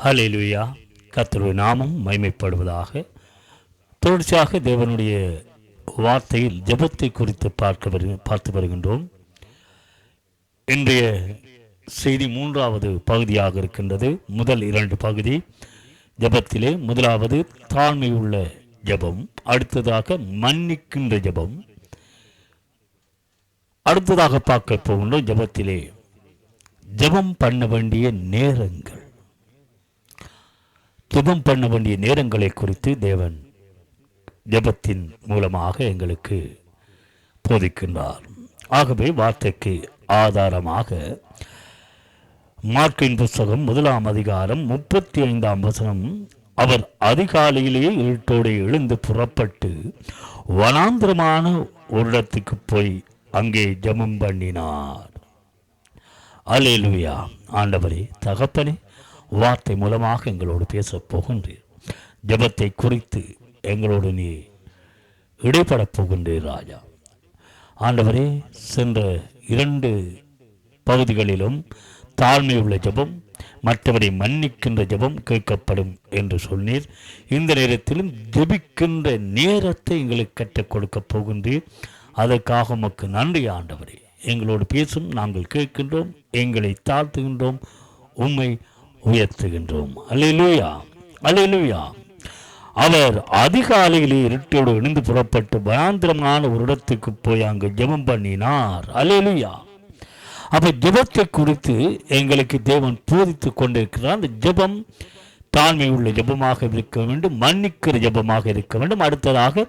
ஹல்லேலூயா. கர்த்தருடைய நாமம் மகிமைப்படுவதாக. தொடர்ச்சியாக தேவனுடைய வார்த்தையில் ஜெபத்தை குறித்து பார்த்து வருகின்றோம். இன்றைய செய்தி 3வது பகுதியாக இருக்கின்றது. முதல் 2 பகுதி ஜெபத்திலே முதலாவது தாழ்மை உள்ள ஜெபம், அடுத்ததாக மன்னிக்கின்ற ஜெபம், அடுத்ததாக பார்க்க போகின்றோம் ஜெபத்திலே ஜெபம் பண்ண வேண்டிய நேரங்கள். ஜெபம் பண்ண வேண்டிய நேரங்களை குறித்து தேவன் ஜெபத்தின் மூலமாக எங்களுக்கு போதிக்கின்றார். ஆகவே வார்த்தைக்கு ஆதாரமாக மார்க்கின் புஸ்தகம் 1ஆம் அதிகாரம் 35ஆம் வசனம், அவர் அதிகாலையிலேயே இருட்டோடு எழுந்து புறப்பட்டு வனாந்திரமான ஒரு இடத்துக்கு போய் அங்கே ஜெபம் பண்ணினார். அல்லேலூயா. ஆண்டவரே, தகப்பனே, வார்த்தை மூலமாக எங்களோடு பேசப் போகின்றீர். ஜெபத்தை குறித்து எங்களோடு நீ இடைப்படப் போகின்றீர் ராஜா. ஆண்டவரே, சென்ற 2 பகுதிகளிலும் தாழ்மை உள்ள ஜெபம், மற்றவரை மன்னிக்கின்ற ஜெபம் கேட்கப்படும் என்று சொன்னீர். இந்த நேரத்திலும் ஜெபிக்கின்ற நேரத்தை எங்களுக்கு கற்றுக் கொடுக்கப் போகின்றீர். அதற்காக உமக்கு நன்றி ஆண்டவரே. எங்களோடு பேசும், நாங்கள் கேட்கின்றோம், எங்களை தாழ்த்துகின்றோம், உம்மை உயர்த்துகின்றோம். அல்லேலூயா, அல்லேலூயா. அவர் அதிகாலையிலே இருட்டோடு இணைந்து புறப்பட்டு வனாந்திரமான ஒரு இடத்துக்கு போய் அங்கு ஜெபம் பண்ணினார். அல்லேலூயா. அப்ப ஜெபத்தை குறித்து எங்களுக்கு தேவன் போதித்து கொண்டிருக்கிறார். அந்த ஜெபம் தாழ்மை உள்ள ஜெபமாக இருக்க வேண்டும், மன்னிக்கிற ஜெபமாக இருக்க வேண்டும். அடுத்ததாக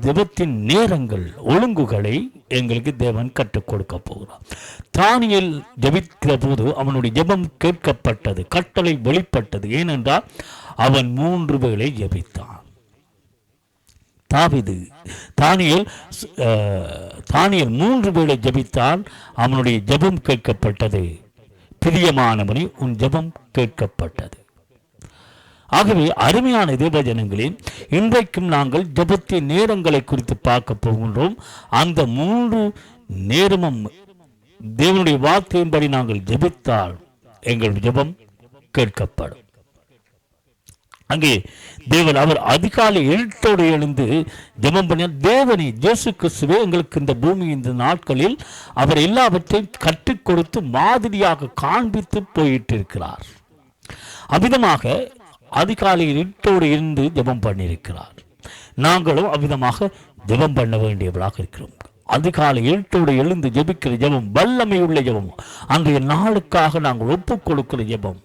ஜெபத்தின் நேரங்கள், ஒழுங்குகளை எங்களுக்கு தேவன் கற்றுக் கொடுக்க போகிறார். தானியேல் ஜெபிக்கிற போது அவனுடைய ஜெபம் கேட்கப்பட்டது, கட்டளை வெளிப்பட்டது. ஏனென்றால் அவன் 3 வேளை ஜெபித்தான். தானியேல் 3 வேளை ஜெபித்தான். அவனுடைய ஜெபம் கேட்கப்பட்டது. பிரியமானவனே, உன் ஜெபம் கேட்கப்பட்டது. ஆகவே அருமையான தேவஜனங்களே, இன்றைக்கும் நாங்கள் ஜெபத்தின் நேரங்களை குறித்து பார்க்க போகின்றோம். அந்த 3 நேரமும் தேவனுடைய வார்த்தையின்படி நாங்கள் ஜெபித்தால் எங்கள் ஜெபம் கேட்கப்படும். அங்கே தேவன் அவர் அதிகாலை இருட்டோடு எழுந்து ஜெபம் பண்ண தேவனை இயேசு கிறிஸ்துவே எங்களுக்கு இந்த பூமி இந்த நாட்களில் அவர் எல்லாவற்றையும் கற்றுக் கொடுத்து மாதிரியாக காண்பித்து போயிட்டு இருக்கிறார். அவ்விதமாக அதிகாலையில் இருட்டோடு இருந்து ஜெபம் பண்ணியிருக்கிறார். நாங்களும் அவ்விதமாக ஜெபம் பண்ண வேண்டியவர்களாக இருக்கிறோம். அதிகாலை இருட்டோடு எழுந்து ஜெபிக்கிற ஜெபம் வல்லமை உள்ள ஜெபம், அன்றைய நாளுக்காக நாங்கள் ஒப்புக் கொடுக்கிற ஜெபம்,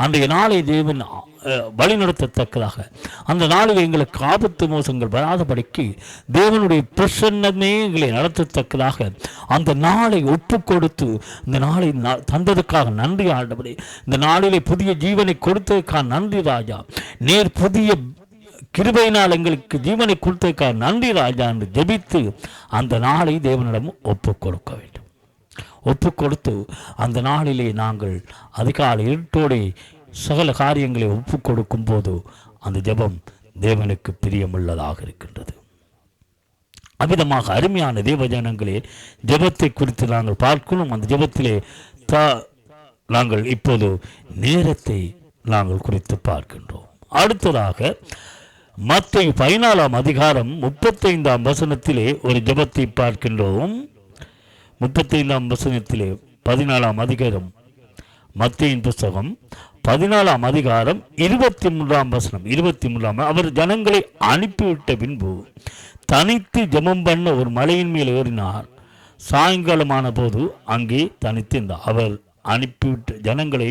அன்றைய நாளை தேவன் வழிநடத்தத்தக்கதாக, அந்த நாளில் எங்களுக்கு ஆபத்து மோசங்கள் வராதபடிக்கு தேவனுடைய பிரசன்னமே எங்களை நடத்தத்தக்கதாக அந்த நாளை ஒப்பு கொடுத்து இந்த நாளை தந்ததுக்காக நன்றி ஆண்டவரே. இந்த நாளிலே புதிய ஜீவனை கொடுத்ததுக்காக நன்றி ராஜா. நேர் புதிய கிருபையினால் எங்களுக்கு ஜீவனை கொடுத்ததுக்காக நன்றி ராஜா என்று ஜெபித்து அந்த நாளை தேவனிடம் ஒப்பு கொடுக்க வேண்டும். ஒப்பு கொடுத்து அந்த நாளிலே நாங்கள் அதிகாலை இருட்டோடு சகல காரியங்களை ஒப்பு கொடுக்கும் போது அந்த ஜெபம் தேவனுக்கு பிரியமுள்ளதாக இருக்கின்றது. அவ்விதமாக அருமையான தேவஜனங்களே, ஜெபத்தை குறித்து நாங்கள் பார்க்கணும். அந்த ஜெபத்திலே நாங்கள் இப்போது நேரத்தை நாங்கள் குறித்து பார்க்கின்றோம். அடுத்ததாக மத்தேயு 14ஆம் அதிகாரம் 35ஆம் வசனத்திலே ஒரு ஜெபத்தை பார்க்கின்றோம். 35ஆம் வசனத்திலே 14ஆம் அதிகாரம் மத்தேயின் புஸ்தகம் 14ஆம் அதிகாரம் 23ஆம் வசனம். 23ஆம், அவர் ஜனங்களை அனுப்பிவிட்ட பின்பு தனித்து ஜெபம் பண்ண ஒரு மலையின் மேல் ஏறினார். சாயங்காலமான போது அங்கே தனித்து இருந்தார். அவர் ஜனங்களை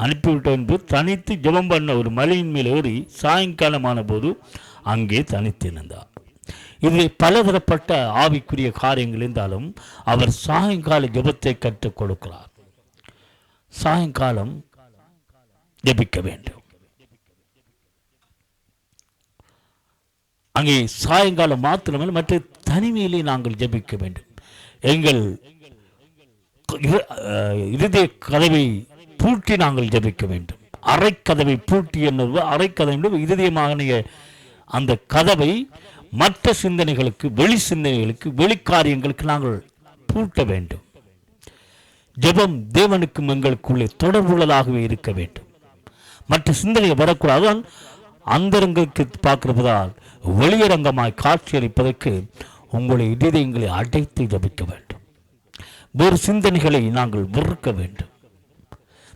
அனுப்பிவிட்ட பின்பு தனித்து ஜெபம் பண்ண ஒரு மலையின் மேல் ஏறி சாயங்காலமான போது அங்கே தனித்து இருந்தார். இது பலதரப்பட்ட ஆவிக்குரிய காரியங்கள் இருந்தாலும் அவர் சாயங்கால ஜெபத்தை கற்றுக் கொடுக்கிறார். சாயங்காலம் ஜெபிக்க வேண்டும். அங்கே சாயங்காலம் மாத்திரமல்ல, மற்ற தனிமையிலே நாங்கள் ஜெபிக்க வேண்டும். எங்கள் இருதய கதவை பூட்டி நாங்கள் ஜெபிக்க வேண்டும். அரைக்கதவை பூட்டி என்பது அரைக்கதவை இருதயமாக அந்த கதவை மற்ற சிந்தனைகளுக்கு, வெளி சிந்தனைகளுக்கு, வெளிக்காரியங்களுக்கு நாங்கள் பூட்ட வேண்டும். ஜெபம் தேவனுக்கும் எங்களுக்குள்ளே தொடர்புள்ளதாகவே இருக்க வேண்டும். மற்ற சிந்தனை வரக்கூடாது. அந்தரங்களுக்கு பார்க்கிறதால் வெளியரங்கமாய் காட்சியளிப்பதற்கு உங்களை இதயங்களை அடைத்து ஜபிக்க வேண்டும். வேறு சிந்தனைகளை நாங்கள் வெறுக்க வேண்டும்.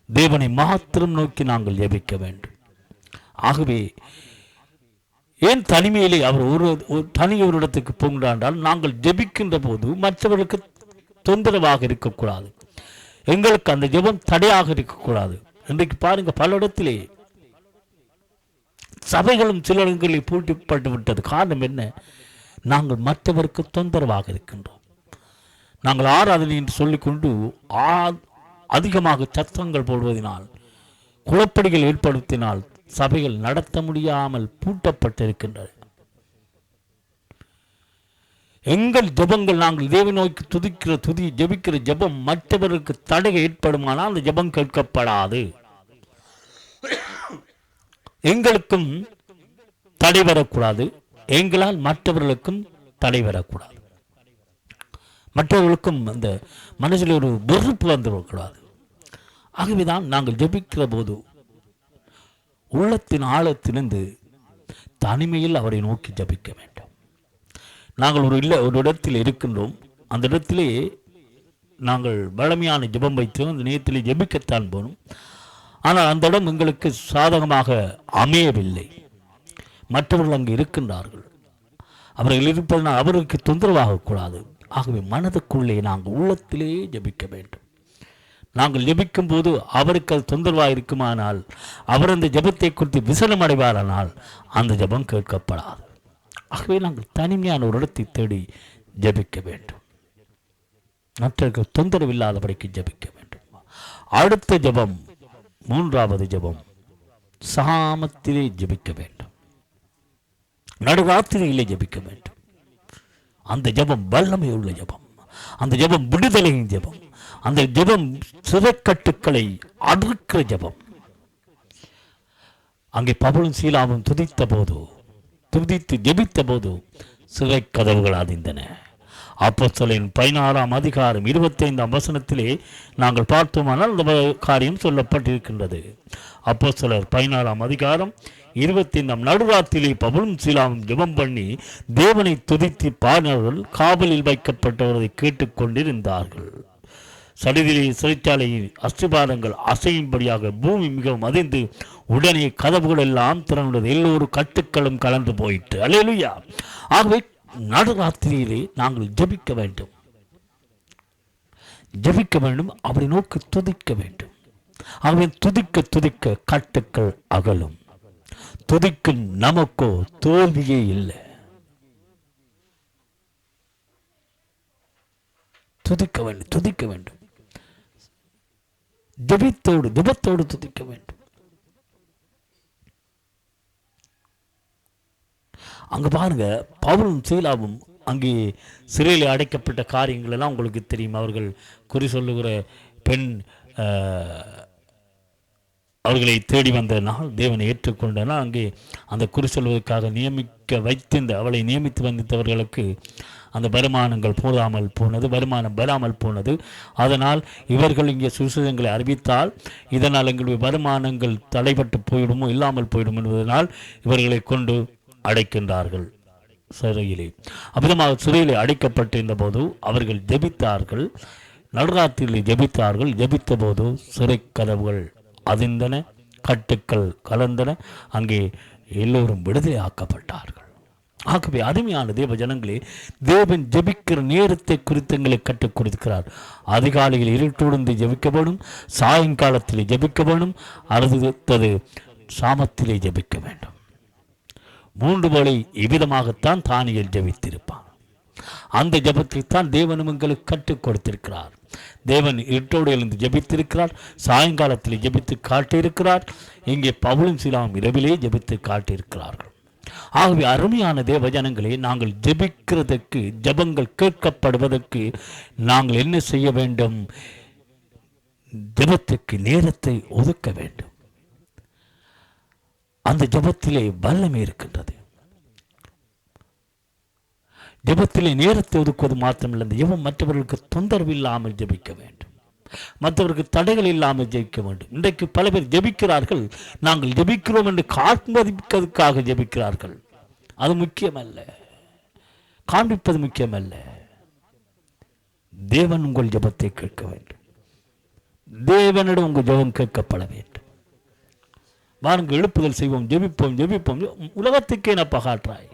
தேவனை மாத்திரம் நோக்கி நாங்கள் ஜபிக்க வேண்டும். ஆகவே ஏன் தனிமையிலே அவர் ஒரு தனி ஒரு இடத்துக்கு போகின்றால் நாங்கள் ஜெபிக்கின்ற போது மற்றவர்களுக்கு தொந்தரவாக இருக்கக்கூடாது, எங்களுக்கு அந்த ஜெபம் தடையாக இருக்கக்கூடாது. இன்றைக்கு பாருங்க, பல இடத்திலே சபைகளும் சில இடங்களில் பூட்டிப்பட்டு விட்டது. காரணம் என்ன? நாங்கள் மற்றவருக்கு தொந்தரவாக இருக்கின்றோம். நாங்கள் ஆராதனை என்று சொல்லிக்கொண்டு அதிகமாக சத்தங்கள் போடுவதனால், குழப்படிகள் ஏற்படுத்தினால் சபைகள் நடத்த முடியாமல் பூட்டப்பட்டிருக்கின்றன. எங்கள் ஜபங்கள், நாங்கள் தேவனை நோக்கி துதிக்கிற துதி, ஜபிக்கிற ஜபம் மற்றவருக்கு தடை ஏற்படுமானால் அந்த ஜபம் கேட்கப்படாது. எங்களுக்கும் தடை வரக்கூடாது, எங்களால் மற்றவர்களுக்கும் தடை வரக்கூடாது, மற்றவர்களுக்கும் அந்த மனசில் ஒரு வெறுப்பு வந்துவிடக்கூடாது. ஆகவேதான் நாங்கள் ஜபிக்கிற போது உள்ளத்தின் ஆழத்திலிருந்து தனிமையில் அவரை நோக்கி ஜபிக்க வேண்டும். நாங்கள் ஒரு இடத்தில் இருக்கின்றோம், அந்த இடத்திலே நாங்கள் வளமையான ஜபம் வைத்து அந்த நேரத்திலே ஜபிக்கத்தான் போனோம். ஆனால் அந்த இடம் எங்களுக்கு சாதகமாக அமையவில்லை. மற்றவர்கள் அங்கு இருக்கின்றார்கள், அவர்கள் இருப்பதனால் அவருக்கு தொந்தரவாகக்கூடாது. ஆகவே மனதுக்குள்ளே நாங்கள் உள்ளத்திலே ஜபிக்க வேண்டும். நாங்கள் ஜபிக்கும் போது அவருக்கு அது தொந்தரவாக இருக்குமானால், அவர் அந்த ஜபத்தை குறித்து விசனம் அடைவாரானால் அந்த ஜபம் கேட்கப்படாது. ஆகவே நாங்கள் தனிமையான ஒரு இடத்தை தேடி ஜபிக்க வேண்டும், மற்றவர்கள் தொந்தரவு இல்லாதபடிக்கு ஜபிக்க வேண்டும். அடுத்த ஜபம், மூன்றாவது ஜபம், சாமத்திலே ஜபிக்க வேண்டும், நடுராத்திரியிலே ஜபிக்க வேண்டும். அந்த ஜபம் வல்லமை உள்ள ஜபம், அந்த ஜபம் விடுதலையின் ஜபம், அந்த ஜபம் சிறைக்கட்டுக்களை அறுக்கிற ஜபம். அங்கே பவுலும் சீலாவும் துதித்து ஜெபித்த போது சிறை கதவுகள் அதிர்ந்தன. அப்போஸ்தலரின் 16ஆம் அதிகாரம் 25ஆம் வசனத்திலே நாங்கள் பார்த்தோமானால் அந்த காரியம் சொல்லப்பட்டிருக்கின்றது. அப்போஸ்தலர் 16ஆம் அதிகாரம் 25ஆம் நடுராத்திரிலே பவுலும் சீலாவும் ஜெபம் பண்ணி தேவனை துதித்து பாடினவர்கள் காவலில் வைக்கப்பட்டவர்களை கேட்டுக்கொண்டிருந்தார்கள். சிறைச்சாலையில் அஸ்திபாரங்கள் அசையும்படியாக பூமி மிகவும் அதிர்ந்து உடனே கதவுகள் எல்லாம் திறந்துள்ளது, எல்லோரும் கட்டுக்களும் கலந்து போயிட்டு. அல்லேலூயா. ஆகவே நடுராத்திரியிலே நாங்கள் ஜபிக்க வேண்டும், அவரை நோக்கி துதிக்க வேண்டும். ஆகவே துதிக்க கட்டுக்கள் அகலும். துதிக்கும் நமக்கோ தோல்வியே இல்லை. துதிக்க வேண்டும், ஜபத்தோடு துதிக்க வேண்டும். அங்க பாருங்க, பவுலும் சீலாவும் அங்கே சிறையில் அடைக்கப்பட்ட காரியங்கள் எல்லாம் உங்களுக்கு தெரியும். அவர்கள் குறி சொல்லுகிற பெண் அவர்களை தேடி வந்த நாள் தேவனை ஏற்றுக்கொண்டனா அங்கே அந்த குறி சொல்வதற்காக அவளை நியமித்து வந்தவர்களுக்கு அந்த வருமானங்கள் வருமானம் வராமல் போனது. அதனால் இவர்கள் இங்கே சுவிசேஷங்களை அறிவித்தால் இதனால் எங்களுடைய வருமானங்கள் தடைபட்டு போயிடுமோ, இல்லாமல் போயிடும் என்பதனால் இவர்களை கொண்டு அடைக்கின்றார்கள் சிறையிலே. அவ்விதமாக சிறையிலே அடைக்கப்பட்டிருந்த போது அவர்கள் ஜெபித்தார்கள், நடுராத்திரியிலே ஜெபித்தார்கள். ஜெபித்த போது சிறை கதவுகள் அதிர்ந்தன, கட்டுக்கள் கலந்தன, அங்கே எல்லோரும் விடுதலை ஆக்கப்பட்டார்கள். ஆகவே அருமையான தேவ ஜனங்களே, தேவன் ஜெபிக்கிற நேரத்தை குறித்து எங்களை கற்றுக் கொடுக்கிறார். அதிகாலையில் இருட்டுடன் ஜெபிக்கப்படும், சாயங்காலத்திலே ஜெபிக்கப்படும், அடுத்தது சாமத்திலே ஜெபிக்க வேண்டும். 3 வேளை இவ்விதமாகத்தான் தானியேல் ஜெபித்திருப்பான். அந்த ஜெபத்தை தான் தேவனும் எங்களுக்கு கற்றுக் கொடுத்திருக்கிறார். தேவன் இருட்டோடு எழுந்து ஜெபித்திருக்கிறார், சாயங்காலத்தில் ஜெபித்து காட்டியிருக்கிறார். இங்கே பவுலும் சீலாவும் இரவிலே ஜெபித்து காட்டியிருக்கிறார்கள். ஆகவே அருமையான தேவ ஜனங்களே, நாங்கள் ஜெபிக்கிறதற்கு, ஜெபங்கள் கேட்கப்படுவதற்கு நாங்கள் என்ன செய்ய வேண்டும்? ஜெபத்துக்கு நேரத்தை ஒதுக்க வேண்டும். அந்த ஜெபத்திலே வல்லமை இருக்கின்றது. ஜெபத்திலே நேரத்தை ஒதுக்குவது மாத்திரமில்லை, அந்த ஜெபம் மற்றவர்களுக்கு தொந்தரவு இல்லாமல் ஜெபிக்க வேண்டும். மற்றவருக்கு தடைகள் இல்லாமல் ஜெயிக்க வேண்டும். இன்றைக்கு பல பேர் ஜெபிக்கிறார்கள், நாங்கள் ஜெபிக்கிறோம் என்று காண்பிப்பதற்காக ஜெபிக்கிறார்கள். அது முக்கியமல்ல, காண்பிப்பது முக்கியமல்ல. தேவன் உங்கள் ஜெபத்தை கேட்க வேண்டும். தேவனிடம் உங்கள் ஜெபம் கேட்கப்பட வேண்டும். வாருங்கள், எழுப்புதல் செய்வோம், ஜெபிப்போம், ஜெபிப்போம். உலகத்துக்கே என்னப்பா காட்டுறாய்?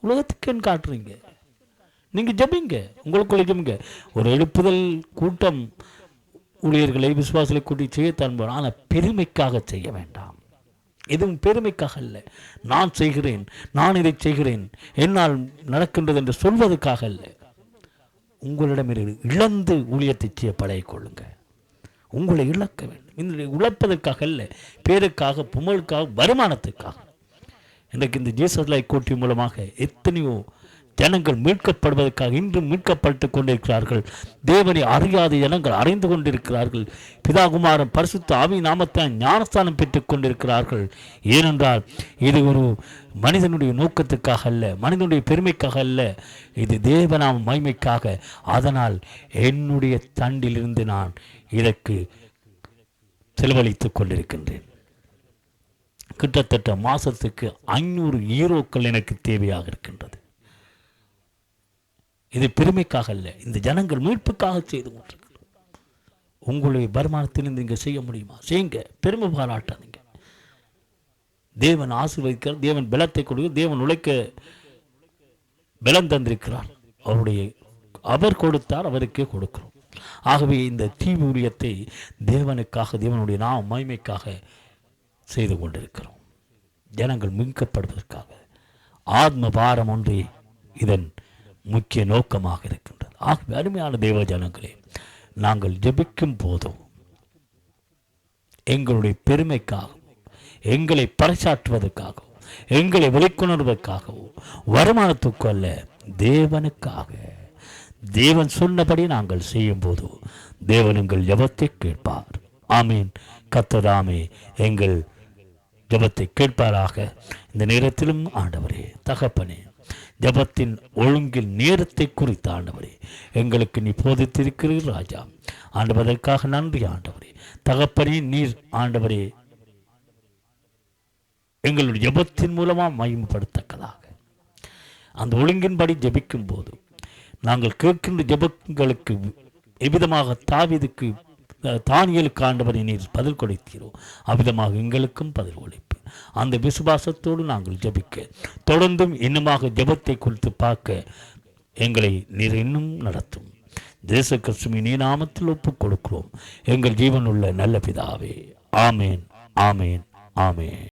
உலகத்துக்கேன்னு காட்டுறீங்க? நீங்க ஜெபிங்க, உங்களுக்குள்ள ஜெபிங்க. ஒரு எழுப்புதல் கூட்டம் ஊழியர்களை, விசுவாசங்களை கூட்டி செய்யத்தான் போறோம். ஆனால் பெருமைக்காக செய்ய வேண்டாம். எதுவும் பெருமைக்காக அல்ல. நான் செய்கிறேன், நான் இதை செய்கிறேன், என்னால் நடக்கின்றது என்று சொல்வதற்காக அல்ல. உங்களிடம் இழந்து ஊழியத்தை செய்ய பழகிக்கொள்ளுங்க. உங்களை இழக்க வேண்டும். இந்த உழைப்பதற்காக அல்ல, பேருக்காக, புகழுக்காக, வருமானத்துக்காக. இன்றைக்கு இந்த ஜீசஸ் லைஃப் கோட்டி மூலமாக எத்தனையோ ஜனங்கள் மீட்கப்படுவதற்காக இன்றும் மீட்கப்பட்டு கொண்டிருக்கிறார்கள். தேவனை அறியாத ஜனங்கள் அறிந்து கொண்டிருக்கிறார்கள். பிதாகுமாரன் பரிசுத்த ஆவி நாமத்தான் ஞானஸ்தானம் பெற்றுக் கொண்டிருக்கிறார்கள். ஏனென்றால் இது ஒரு மனிதனுடைய நோக்கத்துக்காக அல்ல, மனிதனுடைய பெருமைக்காக அல்ல, இது தேவநாம மகிமைக்காக. அதனால் என்னுடைய தண்டிலிருந்து நான் இதற்கு செலவழித்துக் கொண்டிருக்கின்றேன். கிட்டத்தட்ட மாசத்துக்கு 500 யூரோக்கள் எனக்கு தேவையாக இருக்கின்றது. இது பெருமைக்காக அல்ல, இந்த ஜனங்கள் மீட்புக்காக செய்து கொண்டிருக்கிறது. உங்களுடைய வருமானத்திலிருந்து இங்கே செய்ய முடியுமா? செய்யுங்க, பெருமை பாராட்டாதீங்க. தேவன் ஆசீர்வதிக்கிறார், தேவன் பலத்தை கொடுக்க, தேவன் உழைக்க பலம் தந்திருக்கிறார். அவர் கொடுத்தார், அவருக்கே கொடுக்கிறோம். ஆகவே இந்த தீவு ஊழியத்தை தேவனுக்காக, தேவனுடைய நாம மகிமைக்காக செய்து கொண்டிருக்கிறோம். ஜனங்கள் மீட்கப்படுவதற்காக. ஆத்ம பாரம் ஒன்றே இதன் முக்கிய நோக்கமாக இருக்கின்றது. ஆகவே அருமையான தேவ ஜனங்களே, நாங்கள் ஜெபிக்கும் போதும் எங்களுடைய பெருமைக்காகவும், எங்களை பறைசாற்றுவதற்காகவும், எங்களை வெளிக்கொணர்வதற்காகவும், வருமானத்துக்கு அல்ல, தேவனுக்காக. தேவன் சொன்னபடி நாங்கள் செய்யும் போது தேவன் எங்கள் ஜெபத்தை கேட்பார். ஆமீன். கர்த்தர் எங்கள் ஜெபத்தை கேட்பாராக. இந்த நேரத்திலும் ஆண்டவரே, தகப்பனே, ஜெபத்தின் ஒழுங்கில் நேரத்தை குறித்த ஆண்டவரே எங்களுக்கு நீ போதித்திருக்கிறீர் ராஜா. ஆண்டவதற்காக நன்றி ஆண்டவரே. தகப்பனே, நீர் ஆண்டவரே எங்களுடைய ஜெபத்தின் மூலமாக மகிமைப்படுத்தக்கதாக அந்த ஒழுங்கின்படி ஜெபிக்கும் போது நாங்கள் கேட்கின்ற ஜெபங்களுக்கு எவ்விதமாக தாவீதுக்கு, தானியேலுக்கு ஆண்டவரை நீர் பதில் கொடுத்தீரோ அவ்விதமாக எங்களுக்கும் பதில் ஒழிப்பு. அந்த விசுவாசத்தோடு நாங்கள் ஜெபிக்க, தொடர்ந்தும் இன்னுமாக ஜெபத்தை குறித்து பார்க்க எங்களை நீர் இன்னும் நடத்தும். தேச கிறிஸ்துவின் நாமத்தில் ஒப்புக் கொடுக்கிறோம் எங்கள் ஜீவனுள்ள நல்ல பிதாவே. ஆமேன், ஆமேன், ஆமேன்.